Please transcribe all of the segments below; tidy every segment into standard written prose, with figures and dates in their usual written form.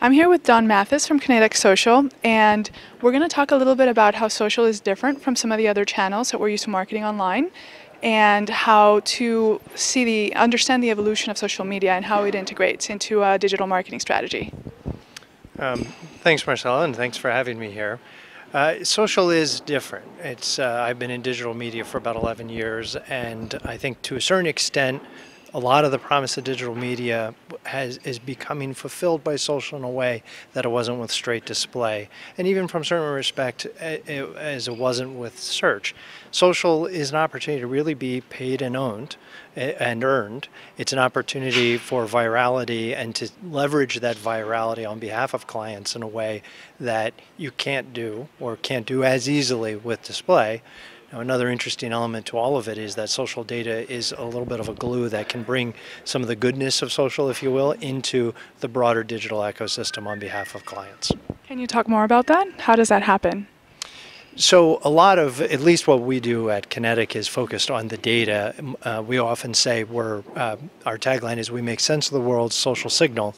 I'm here with Mathis from Kinetic Social, and we're going to talk a little bit about how social is different from some of the other channels that we're used to marketing online, and how to understand the evolution of social media and how it integrates into a digital marketing strategy. Thanks, Marcela, and thanks for having me here. Social is different. I've been in digital media for about 11 years, and I think to a certain extent, a lot of the promise of digital media is becoming fulfilled by social in a way that it wasn't with straight display. And even from certain respect, as it wasn't with search. Social is an opportunity to really be paid and owned and earned. It's an opportunity for virality and to leverage that virality on behalf of clients in a way that you can't do or can't do as easily with display. Now, another interesting element to all of it is that social data is a little bit of a glue that can bring some of the goodness of social, if you will, into the broader digital ecosystem on behalf of clients. Can you talk more about that? How does that happen? So a lot of, at least what we do at Kinetic, is focused on the data. We often say our tagline is we make sense of the world's social signal.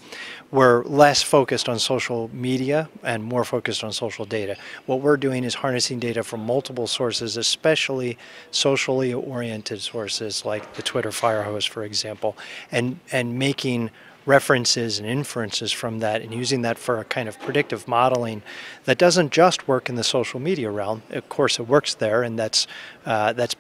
We're less focused on social media and more focused on social data. What we're doing is harnessing data from multiple sources, especially socially oriented sources like the Twitter firehose, for example, and making references and inferences from that and using that for a kind of predictive modeling that doesn't just work in the social media realm. Of course, it works there, and that's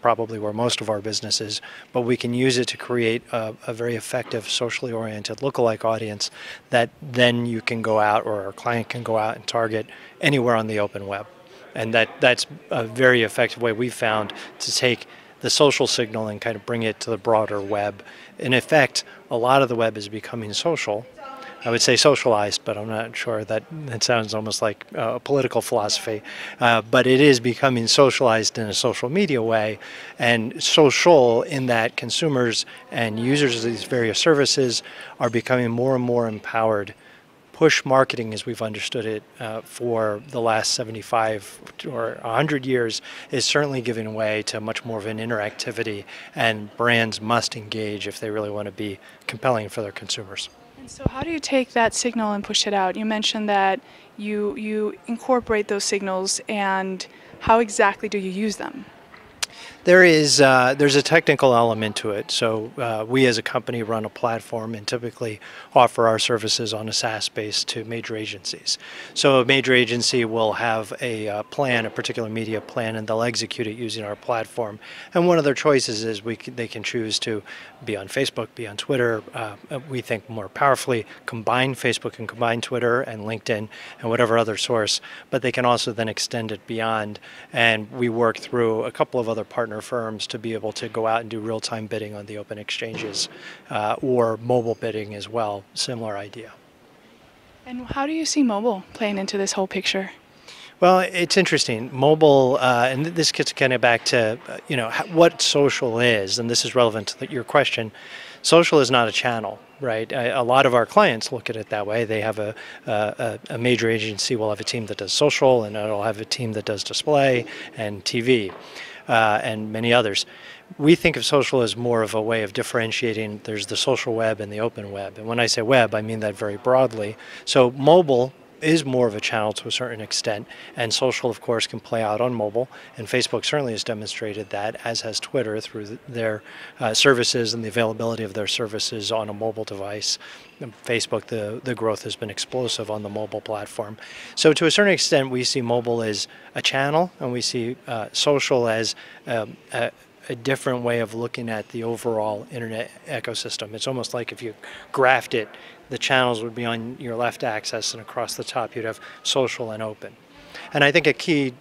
probably where most of our business is, but we can use it to create a very effective socially oriented lookalike audience that then you can go out, or our client can go out and target anywhere on the open web. And that's a very effective way we've found to take the social signal and kind of bring it to the broader web. In effect, a lot of the web is becoming social. I would say socialized, but I'm not sure. That sounds almost like a political philosophy. But it is becoming socialized in a social media way, and social in that consumers and users of these various services are becoming more and more empowered. Push marketing, as we've understood it for the last 75 or 100 years, is certainly giving way to much more of an interactivity, and brands must engage if they really want to be compelling for their consumers. And so how do you take that signal and push it out? You mentioned that you incorporate those signals, and how exactly do you use them? There's a technical element to it. So we as a company run a platform and typically offer our services on a SaaS base to major agencies. So a major agency will have a plan, a particular media plan, and they'll execute it using our platform. And one of their choices is they can choose to be on Facebook, be on Twitter. We think more powerfully combine Facebook and combine Twitter and LinkedIn and whatever other source, but they can also then extend it beyond. And we work through a couple of other partner firms to be able to go out and do real-time bidding on the open exchanges or mobile bidding as well. Similar idea. And how do you see mobile playing into this whole picture? Well, it's interesting. Mobile, and this gets kind of back to what social is, and this is relevant to your question. Social is not a channel, right? A lot of our clients look at it that way. They have a major agency will have a team that does social, and it'll have a team that does display and TV. And many others. We think of social as more of a way of differentiating. There's the social web and the open web. And when I say web, I mean that very broadly. So mobile is more of a channel to a certain extent, and social, of course, can play out on mobile. And Facebook certainly has demonstrated that, as has Twitter through their services and the availability of their services on a mobile device. Facebook, the growth has been explosive on the mobile platform. So to a certain extent, we see mobile as a channel, and we see social as a different way of looking at the overall internet ecosystem. It's almost like if you graphed it, the channels would be on your left axis, and across the top you'd have social and open. And I think a key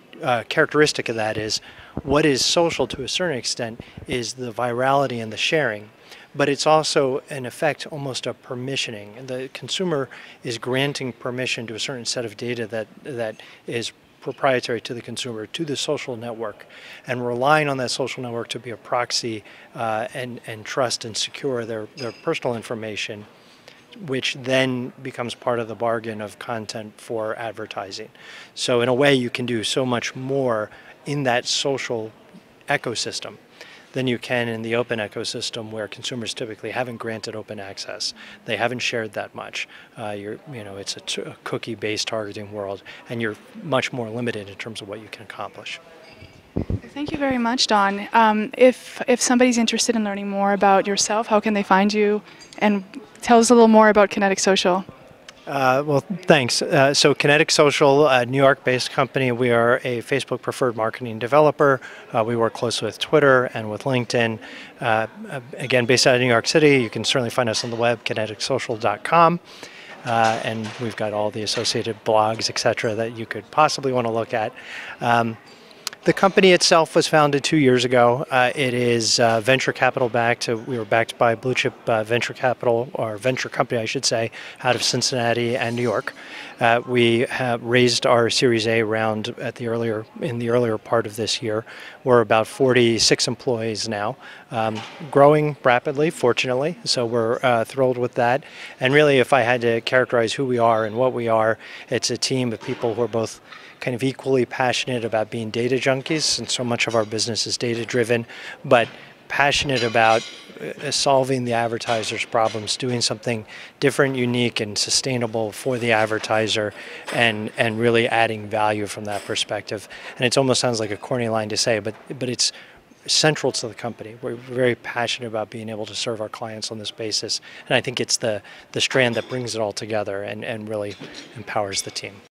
characteristic of that is what is social to a certain extent is the virality and the sharing. But it's also, in effect, almost a permissioning. And the consumer is granting permission to a certain set of data that is proprietary to the consumer, to the social network, and relying on that social network to be a proxy and trust and secure their personal information, which then becomes part of the bargain of content for advertising. So in a way, you can do so much more in that social ecosystem than you can in the open ecosystem, where consumers typically haven't granted open access. They haven't shared that much. It's a cookie-based targeting world, and you're much more limited in terms of what you can accomplish. Thank you very much, Don. If somebody's interested in learning more about yourself, how can they find you? And tell us a little more about Kinetic Social. Well, thanks. So Kinetic Social, a New York-based company, we are a Facebook preferred marketing developer. We work closely with Twitter and with LinkedIn. Again, based out of New York City. You can certainly find us on the web, kineticsocial.com. And we've got all the associated blogs, etc., that you could possibly want to look at. The company itself was founded 2 years ago. It is venture capital backed. We were backed by blue chip venture capital, or venture company, I should say, out of Cincinnati and New York. We have raised our Series A round in the earlier part of this year. We're about 46 employees now, growing rapidly, fortunately. So we're thrilled with that. And really, if I had to characterize who we are and what we are, it's a team of people who are both kind of equally passionate about being data junkies, and so much of our business is data driven, but passionate about solving the advertiser's problems, doing something different, unique, and sustainable for the advertiser, and really adding value from that perspective. And it almost sounds like a corny line to say, but it's central to the company. We're very passionate about being able to serve our clients on this basis, and I think it's the strand that brings it all together and really empowers the team.